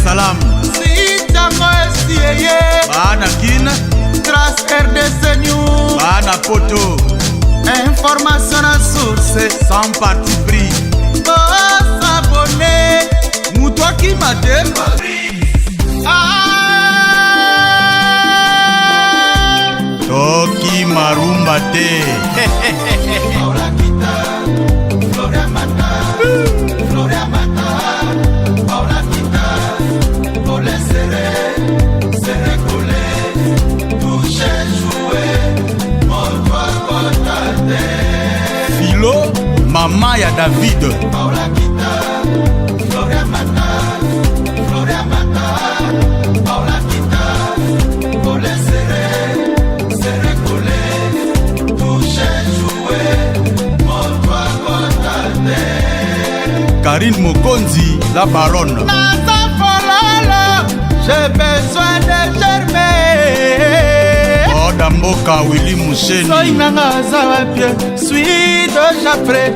Salam. Sitango Esieye. Bana Kin. Trace RDC News. Bana Poto. Information à source. Sans parti pris. S'abonner. Moutoua qui m'a dit. Toki Marumba te. Paula Kita, Gloria Mata, Gloria Mata, Paula Kita, voler serrer, coller, toucher, jouer, mon doigt portaté. Philo, maman ya David. Paula Kita, Gloria Mata, Paula Kita, voler serrer, coller, toucher, jouer, mon doigt portaté. Karine Mokonzi, la baronne. Nasa fololo, j'ai besoin de germer. Oh Damboka Willy Mousseni. Soy nanga zawapie, suis déjà prêt.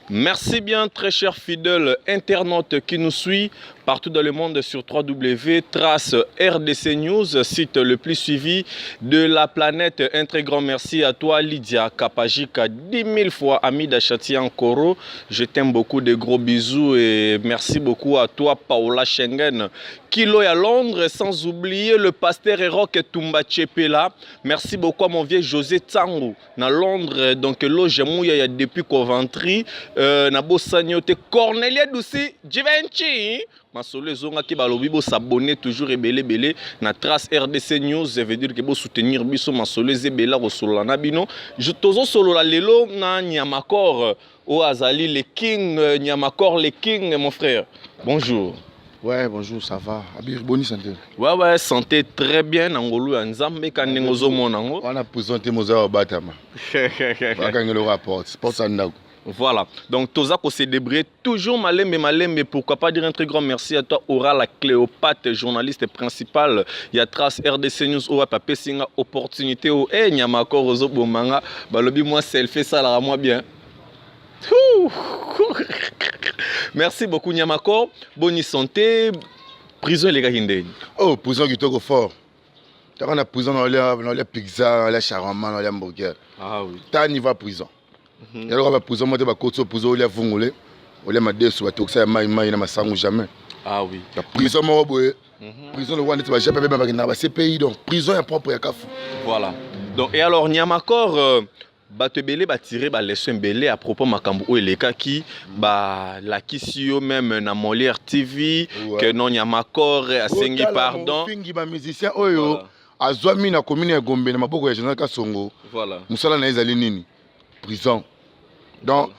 Merci bien, très chers fidèles internautes qui nous suivent partout dans le monde sur www.trace RDC News, site le plus suivi de la planète. Un très grand merci à toi, Lydia Kapajika, 10 000 fois, Amida Chatian Koro. Je t'aime beaucoup, de gros bisous et merci beaucoup à toi, Paola Schengen, Kilo à Londres, sans oublier le pasteur Erok Tumba Chepela. Merci beaucoup à mon vieux José Tsangu, à Londres, donc loge mouya depuis Coventry. Nabo Sagnote Cornelia Douci Givenchy Masolo zonga ki balobi bo s'abonner toujours et belé na trace RDC News, ça veut dire que bo soutenir biso masolo zebela ko solo na bino je tozo solo la lelo na Nyamakor o azali le king Nyamakor le king mon frère. Bonjour. Ouais, bonjour, ça va. Abir, bonne santé. Ouais, santé très bien. Nangolo Nzambe kanengozo monango. On a présenté Moza Batama. On a le rapport. C'est pour ça que voilà, donc Tozako célébrer toujours Malembe, pourquoi pas dire un très grand merci à toi, Aura la Cléopâtre, journaliste principale, il y a Trace RDC News, Aura Papé Singa, opportunité, oh, eh, Nyamakor, Rozo Bomanga, balobi moi, selfie, ça la moi bien. Merci beaucoup, Nyamakor, bonne santé, prison les gars Hindé. Oh, prison qui est fort. Tu as prison dans les pizzas, dans les shawarma, dans les hamburgers. Ah oui. Tu as un niveau prison. Il y a des prisons qui sont prison qui sont vungolé. On les met sur bateau, ça maï na sangu jamais. Ah oui. La prison mo boye. Prison le one tu jamais même na CPI donc prison est propre ya kafu. Voilà. Donc et alors Nyamakor batebele ba tirer ba leçon belé à propos makambo o eleka ki ba la kisio même na Molière TV que non Nyamakor asengi pardon. Fingi ba musicien oyo azwami na commune ya Gombe na maboko ya Général Kasongo. Voilà. Musala na ezali nini? Prison. Donc,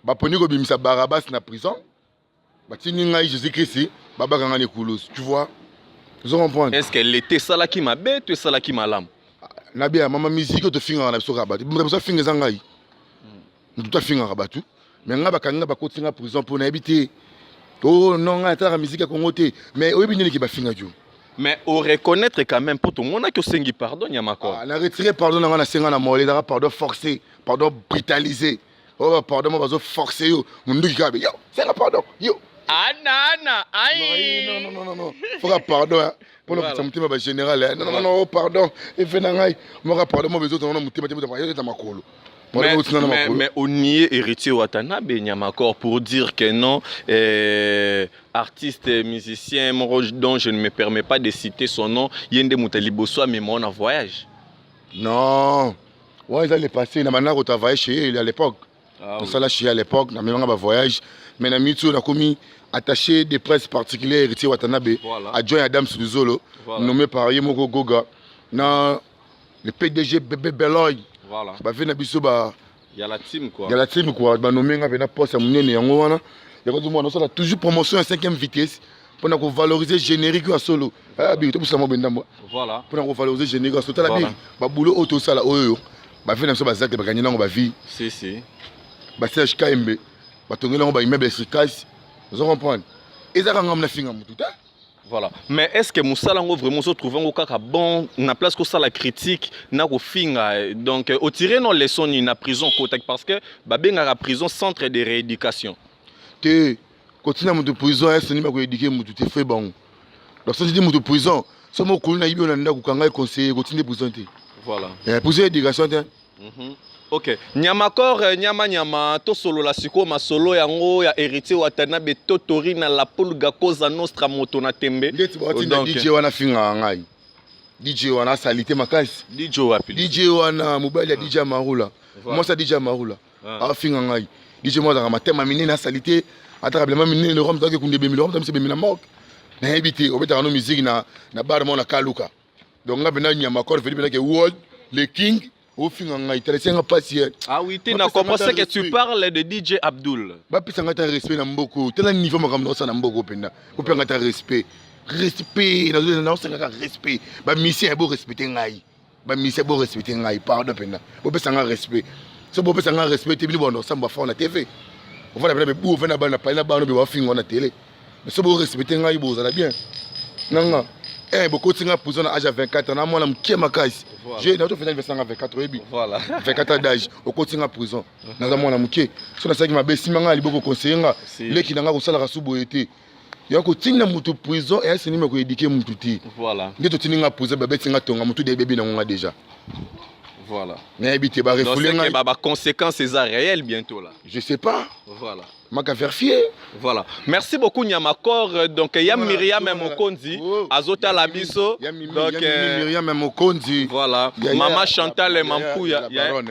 baponi ko bimisa Barabas na prison. Batini ngai Jésus-Christ, baba kangane koulos. Tu vois? Vous comprenez? Est-ce qu'elle était ça là qui m'a bête ou ça là qui m'a l'âme? Na bien, maman musique te finga na so rabatu. Mbona so finga zangai. Tout a finga rabatu. Mais nga bakanga bakotinga prison pour na habiter. Oh non, nga ta musique Congo te. Mais oyebi nini ki ba finga jo. Mais on reconnaître quand même pour tout le monde que sengi pardon Nyamakor. Ah, na retirer pardon na senga na molé, na pardon forcé, pardon brutalisé. Oh pardon moi bazo forcé yo. Munduki kabe. Yo, c'est la pardon. Yo. Anana, aïe. Non. Faut que pardon hein. Pour le petit ma général. Non, pardon. Et venangai. Moi pardon moi besoin de mon petit ta makolo. Mais on y est héritier Watanabe Nyamakor pour dire que non, artiste, musicien, dont je ne me permets pas de citer son nom, Yende Moutaliboso, mais mon voyage. Non. Ouais, il est passé, il a maintenant travaillé chez lui à l'époque. Ça là chez à l'époque, il a même un voyage. Mais il a mis tout, il a commis attaché de presse particulière héritier Watanabe, adjoint Adam Souzolo, nommé par Yemoko Goga. Non, le PDG Bébé Beloy. Voilà. Il y a la team quoi. Il y a la team quoi. Bah nommé un poste à Mounene et Angoana. Il y a tout ça toujours promotion à 5e vitesse pour valoriser générique à solo. Ah bien tout ça moi bendamo. Voilà. Pour valoriser générique à solo. La bien. Bah boulot auto ça là oyo. Bah fait ça bah ça ba gagner dans ba vie. Si. Bah c'est HKMB. Bah tongela on ba immeuble efficace. Vous comprenez? Et ça quand on a fini en tout. Voilà. Mais est-ce que Moussalango vraiment se trouve au cas bon na place que ça la critique na ko finga donc au tirer non leçon ni na prison côté parce que babenga la prison centre de rééducation. Te continue mon prison est ce ni ba ko éduquer mon tout fait bon. donc ça dit moto prison so mo ko na yibi on nda ku kanga conseiller ko tinde prison te voilà poser éducation te ok Nyamakor nyama to solo la siko masolo yango ya héritier Watanabe totori na la pulga Cosa Nostra moto na tembe donc DJ wana finga ngai DJ wana salite makasi DJ wapi DJ wana mobile ya DJ Marula moi ça DJ Marula a finga ngai DJ moi dans ma thème minine na salite atrablement minine le rhum donc kunde be le rhum donc c'est be na mok na habité au betano musique na bar mon na kaluka donc nga bena Nyamakor veut dire que world le king au finga ngai intéressé nga patient ah oui tu n'as compris que tu parles de DJ Abdul ba pisa nga ta respect na mboko tela niveau makamno sa na mboko penda ko penga ta respect respect na osanga respect ba mission bo respecter ngai ba mission bo respecter ngai pardon penda bo pesa nga respect so bo pesa nga respect te bini bono samba fa na TV on va na bu vena ba na pa na ba no be wa finga na télé mais so bo respecter ngai bo za bien nanga beaucoup de gens à âge 24 ans, moi, je suis j'ai dans 24 voilà 24 ans d'âge, au continent en prison. Dans moi, je suis ça qui m'a baissé, il beaucoup conseillé, les qui n'ont pas ça la souboité. Il y a continué dans mon prison et c'est lui qui éduqué mon touti. Voilà. Il y a tout une prison, bébé, c'est un ton, mon tout des bébés dans déjà. Voilà. Mais habiter, bah refouler. Donc c'est conséquences c'est réel bientôt là. Je sais pas. Voilà. Ma ka faire fier. Voilà. Merci beaucoup Nyamakor. Donc il y a Myriam Mokonzi, Azota Labiso. Donc Myriam Mokonzi. Voilà. Maman Chantal Mampouya.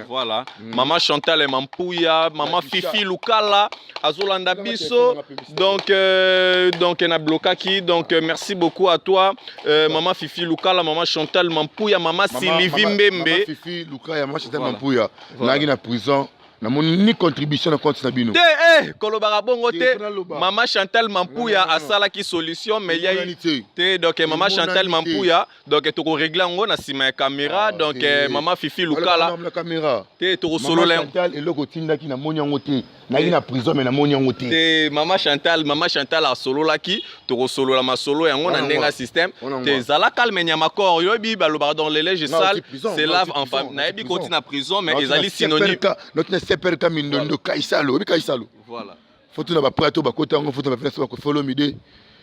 Voilà. Maman Chantal Mampouya, maman Fifi Lukala, Azolanda Biso. Donc na blokaki. Donc merci beaucoup à toi maman Fifi Lukala, maman Chantal Mampouya, maman Sylvie Mbembe. Maman Fifi Lukala, maman Chantal Mampouya. Nagi na prison. Na moni contribution na compte na bino. Kolobara bongo te. Maman Chantal Mampouya a sala ki solution mais il y a te donc maman Chantal Mampouya donc to ko régler ngo na sima ya caméra donc maman Fifi Lukala. Na caméra. Te to solo la Chantal et loko tinda ki na moni ngo te. Na na prison mais na moni ngo te. Te maman Chantal a solo la ki to ko solo la ma solo yango na ndenga système. Te zala calme Nyamakor yo bi balobara dans les léges sales c'est lave en famille. Na bi continue na prison mais ezali synonyme. Super Kamindondo Kaisalo, Kaisalo. Voilà. Faut tout na prato ba kota ngo faut na faire ça ko follow mide.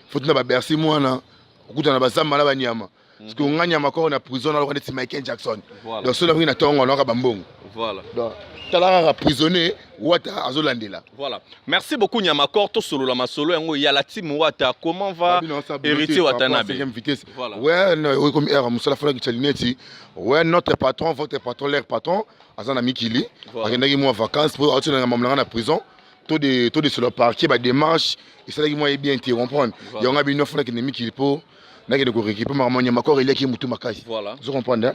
Faut na ba bercy moi na. Okuta na ba zamba na ba nyama. Parce que on nyama ko na prison na lokati Michael Jackson. Donc cela na tongo na ka bambongo. Voilà. Donc tala prisonnier Wata azolandela. Voilà. Merci beaucoup Nyamakor to solo la masolo yango ya la team Wata comment va héritier Watanabe. Voilà. Ouais, comme R Musala fala ki chalineti. Ouais, notre patron, votre patron, leur patron, Azana Mikili. Akendaki moi vacances pour aller dans mamlanga na prison. Tout de sur le parquet ba démarche et ça qui moi bien interrompre. Il y a une offre qui Mikili pour na que récupérer maman Nyamakor il y a qui mutu makasi. Voilà. Vous comprenez?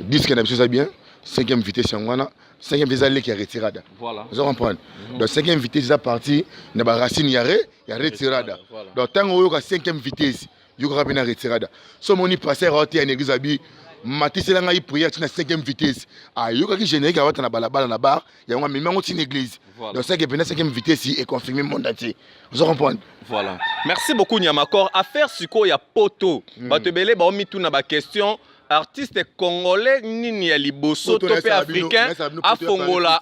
Disque na ça bien. 5e vitesse ngwana 5e vitesse qui est retirada. Voilà. Vous comprenez? Donc 5e vitesse est parti na ba racine yare ya retirada. Donc tant que 5e vitesse il y aura bien retirada. So moni passer roti en église abi matisi la ngai prière na 5e vitesse. Ah yo ki générique a na balabala na bar ya ngwa mimi ngoti une église. Donc ça qui est 5e vitesse est confirmé monde entier. Vous comprenez? Voilà. Merci beaucoup Nyamakor. Affaire siko ya poto. Batebele ba omi tout na ba question artiste congolais nini ya liboso to pe africain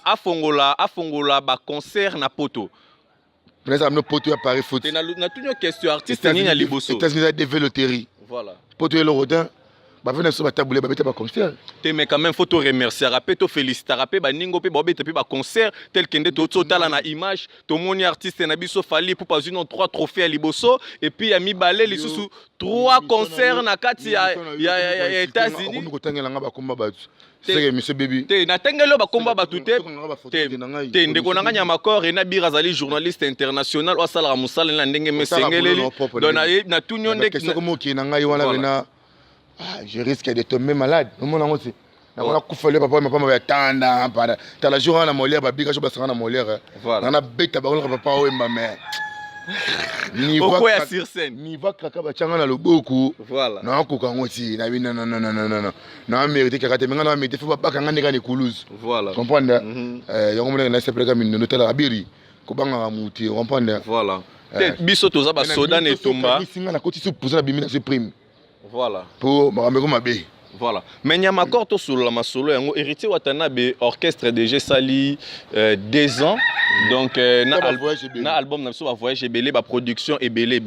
afongola ba concert na poto. Prenez amno poto ya Paris foot. Na tunyo question artiste nini ya liboso. États-Unis développerie. Voilà. Poto ya Lorodin. Ba venir sur ba tabouler ba beta ba concert. Te mais quand même faut te remercier, rappeler te féliciter, rappeler ba ningo pe ba beta pe ba concert tel kende to tala na image, to moni artiste na biso fali pour pas une 3 trophées à liboso et puis ya mi balé li susu 3 concerts na kati ya États-Unis. Ko tangela nga ba komba ba. C'est monsieur Baby. Te na tangelo ba komba ba tuté. Te ndeko na Nyamakor et na birazali journaliste international wa sala musala na ndenge mesengeleli. Dona na tunyo ndek ko ki na ngai wana bena. Je risque de tomber malade. Comment on dit? On a coupé le papa, ma femme va attendre. T'as la journée à Molière, babi, je vais passer à Molière. On a bête à baron, papa, ou ma mère. Ni quoi sur scène? Ni va craquer, bah tiens, on a le beaucoup. Voilà. Non, coucou, aussi. Non, mérité karaté, mais on a mérité, faut pas qu'on ait gagné Toulouse. Voilà. Comprendre? On a laissé plus comme une nouvelle abiri. Comment on a monté? Comprendre? Voilà. Biso toza ba soda ne tomba. Singa na koti su poser la bimina se prime. Voilà. Pour Maramego Mabé. Voilà. Mais Nyamakor to solo la masolo yango héritier Watanabe orchestre déjà sali 2 ans. Donc na album na so va voyage belé ba production et belé.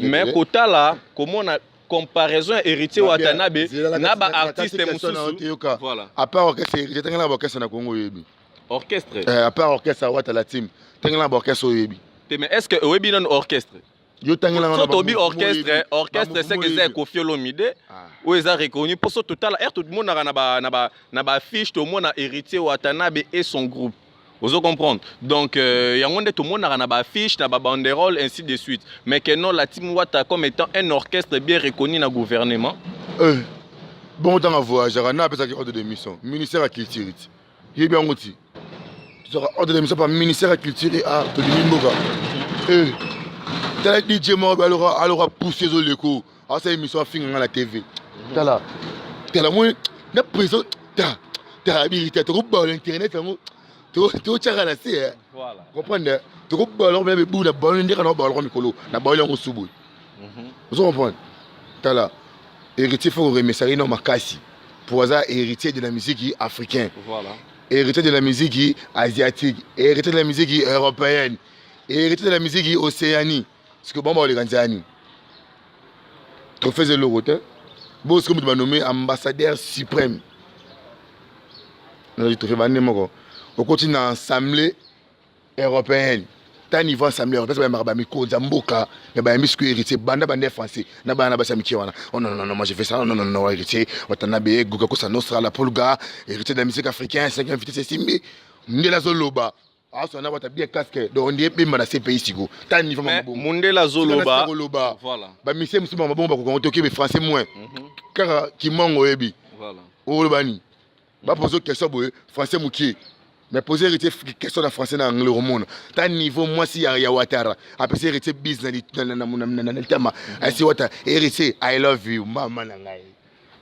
Mais kota là comment on a comparaison héritier Watanabe na ba artiste mususu. Voilà. À part orchestre héritier tangana orchestre na Congo yebi. Orchestre. À part orchestre Wata la team tangana orchestre yebi. Mais est-ce que webi non orchestre? Yo tangana Sotobi orchestre c'est que c'est Koffi Olomide où ils ont reconnu pour ce total tout le monde na ba fiche tout le monde a héritier Watanabe et son groupe. Vous allez comprendre. Donc il y a tout le monde na ba fiche na ba banderole ainsi de suite. Mais que non la team Wata comme étant un orchestre bien reconnu dans le gouvernement. Bon temps à voyage, on a appelé ça ordre de mission, ministère de la culture. Il est bien outil. Ordre de mission par ministère de la culture et art de l'Imboga. T'as dit DJ Moro, alors poussé sur le coup. Alors c'est une émission fin à la TV. T'as là, moi, la prison, t'as habilité, t'as coupé l'internet, t'as tiré la CR. Voilà. Comprenez? T'as coupé le bout de ballon, t'as coupé le micro, t'as coupé le sous. Vous comprenez? T'as là, héritier faut remercier non Makassi pour ça héritier de la musique africaine. Voilà. Héritier de la musique asiatique, héritier de la musique européenne, héritier de la musique océanique. Parce que bon, les Ganzani. Trophée de l'Europe. Bon, ce que je nommé ambassadeur suprême. On continue dans l'Assemblée européenne. Tant niveau Assemblée européenne, il y a un héritier, bande français. Oh non, moi j'ai fait ça. Non, héritier. Watanabe, Gougako Sanosra, la Polga, héritier de la musique africaine, 5e vitesse, c'est Simbi. Ndela Zoloba. Ah, ça n'a pas bien casque. Donc, on dit que c'est pays sigo. Tant niveau Mundela Zoloba. Voilà. Bah, monsieur, bon, mais français moins. Car qui manque au Ebi. Voilà. Au Lobani. Bah, poser question français mouki. Mais poser héritier question en français dans le monde. Tant niveau moi si ya Ouattara. Après c'est héritier business dans le thème. Ainsi Ouattara héritier I love you maman nangai.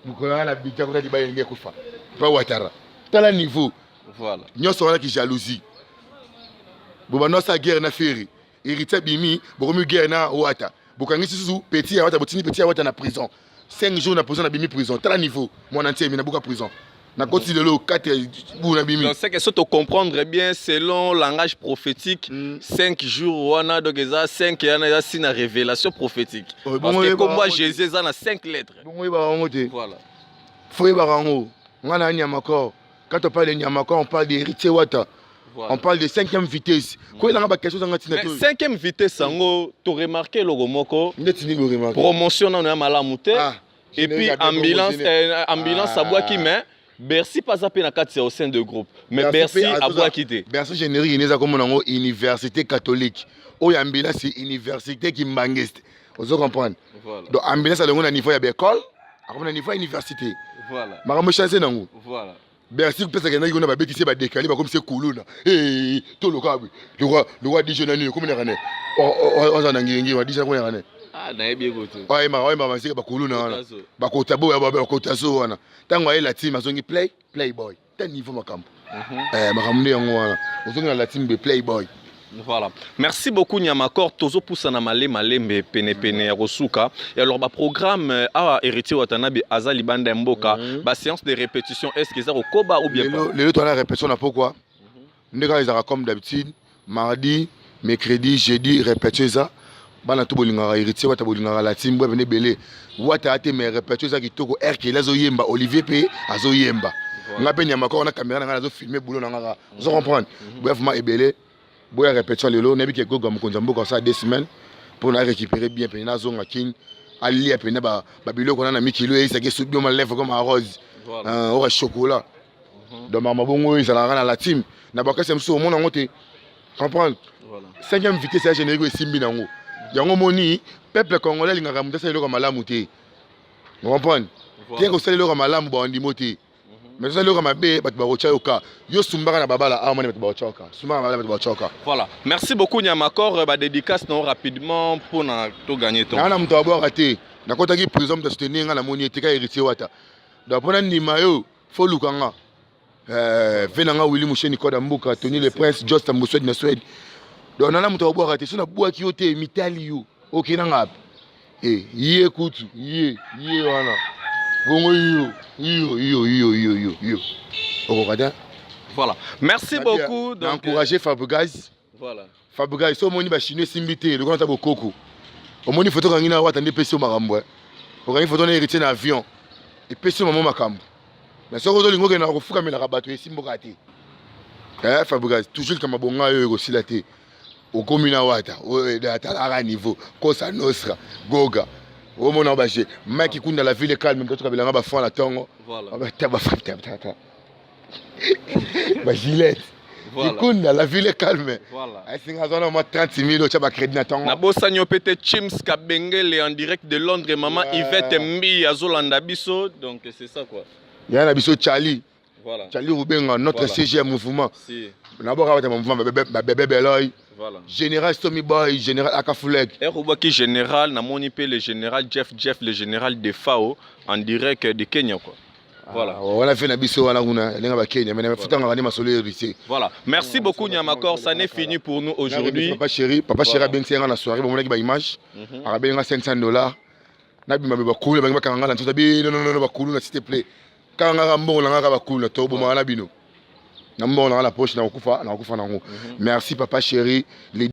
Vous connaissez la bite quand il va y kufa. Pas Ouattara. Tant le niveau. Voilà. Nous sommes qui jalousie. Boba no sa guerre na féri. Héritier bimi, bokomu guerre na Ouattara. Bokangi sous petit Ouattara, petit Ouattara na prison. 5 jours na prison na bimi prison. Tant le niveau. Mon entier mi na boka prison. Donc, c'est que si tu comprendre bien, selon le langage prophétique, 5 jours, on a 5 et on a une révélation prophétique. Parce que comme moi, Jésus a 5 lettres. Voilà. Quand on parle de Nyamakor, on parle d'héritier Wata. Voilà. On parle de 5e vitesse. Quoi, il y a quelque chose dans la 5e vitesse, tu as remarqué le Romoko. Promotion dans le Malamouté. Et puis, ambulance à bois qui met. Bercy pas appelé na 4 au sein de groupe mais Bercy a bois quitter. Bercy générie ineza comme on université catholique. O ambulance c'est université qui mangeste. Vous comprenez? Voilà. Donc ambulance à le niveau ya école, à le niveau université. Voilà. Makambo chance nango. Voilà. Bercy pesa kana yona ba betise ba décaler ba comme c'est coulona. Eh to lokabi. Le roi dijona comme na kana. On za nangirngi wa dijona ko na. Ah, naebi goto. Ouais, masika bakuluna wana. Bakotabo ya bakotazo wana. Tango ay la team azongi playboy. Tel niveau makambo. Makambo yango wana. Ozongi la team be playboy. Voilà. Merci beaucoup Nyamakor. Tozo poussana malembe pene ya Rosuka. Et alors ba programme a héritier Watanabe azali banda mboka, ba séance de répétition est-ce que ça au Koba ou bien pas? Les autres la répétition na pourquoi? Ndeka ils comme d'habitude, mardi, mercredi, jeudi répétition ça. Bana to bolingara héritier Wata bolingara la team bwe belé Wata ate me répétition ça kitoko R qui lazo yemba Olivier P azo yemba ngape Nyamakor na caméra nga azo filmer boulot na nga vous comprendre bref ma ebelé boya répétition lelo nebi ke gogo mukonza mboka ça 2 semaines pour na récupérer bien pe na zo nga king ali pe na ba biloko na mikilo e ça ke subio ma lèvre comme un rose au chocolat donc ma bongo ça la la team na ba kase mso mo na ngote comprendre voilà 5e vitesse ya générique e simbi nango yango moni peuple congolais lingaka mutasa eloko malamu te. Vous comprenez? Tiens que ça eloko malamu ba ndimo te. Mais ça eloko mabe bat ba rochaoka. Yo sumbaka na babala a moni bat ba rochaoka. Sumbaka babala bat ba rochaoka. Voilà. Merci beaucoup Nyamakor ba dédicace non rapidement pour na to gagner ton. Na muto abo raté. Na kota ki prison de soutenir nga na moni te ka héritier Wata. Donc pona ndima yo fo lukanga. Venanga Willy Musheni Koda Mbuka, Tony le Prince, Just Mbuswed na Swed. Donc on a muto abo raté. Sona bua ki yote mitali yo. OK na ngap. Yé kutu, yé wana. Bon, yo. Voilà. Merci beaucoup. Encourager Fabregas. Voilà. Fabregas, so moni ba chinois simbité, le grand tabo koko. Au moni photo kangina wa tande pesi makambo. Au kangina photo na héritier na avion. Et pesi maman makambo. Mais so ko lingo ke na ko fuka mela ka bato esimboka te. Fabregas toujours comme bonga yo ko silate. Au commune wata, au à niveau, Cosa Nostra, Goga. Au mon embâché, mec qui coule dans la ville calme, même quand tu as la fond la tongue. Voilà. Ma gilette. Voilà. Il coule dans la ville calme. Voilà. Il y a 30 000 tu as crédit dans ton. Nabo Sanyo Pete Chims Kabengele en direct de Londres, maman Yvette Mbi Azolanda Bisso, donc c'est ça quoi. Il y a un abisso Charlie. Voilà. Charlie Rouben, notre voilà. CGM mouvement. Si. D'abord, avec mon mouvement, bébé Beloy. Voilà. Général Stomy Boy, général Akafouleg. Et Roubaki général, na monipe le général Jeff, le général de FAO, en direct de Kenya quoi. Voilà. On a fait un bisou, on a un Kenya, mais il faut qu'on ait ici. Voilà. Merci beaucoup Nyamakor, ça n'est fini pour nous aujourd'hui. Papa chéri a bien fait la soirée, on a une image, on a bien $500. Nabi m'a cool, mais quand on a non, cool, s'il te plaît. Quand on a bon, on a cool, tout bon, on a bino. La poche, merci papa chéri.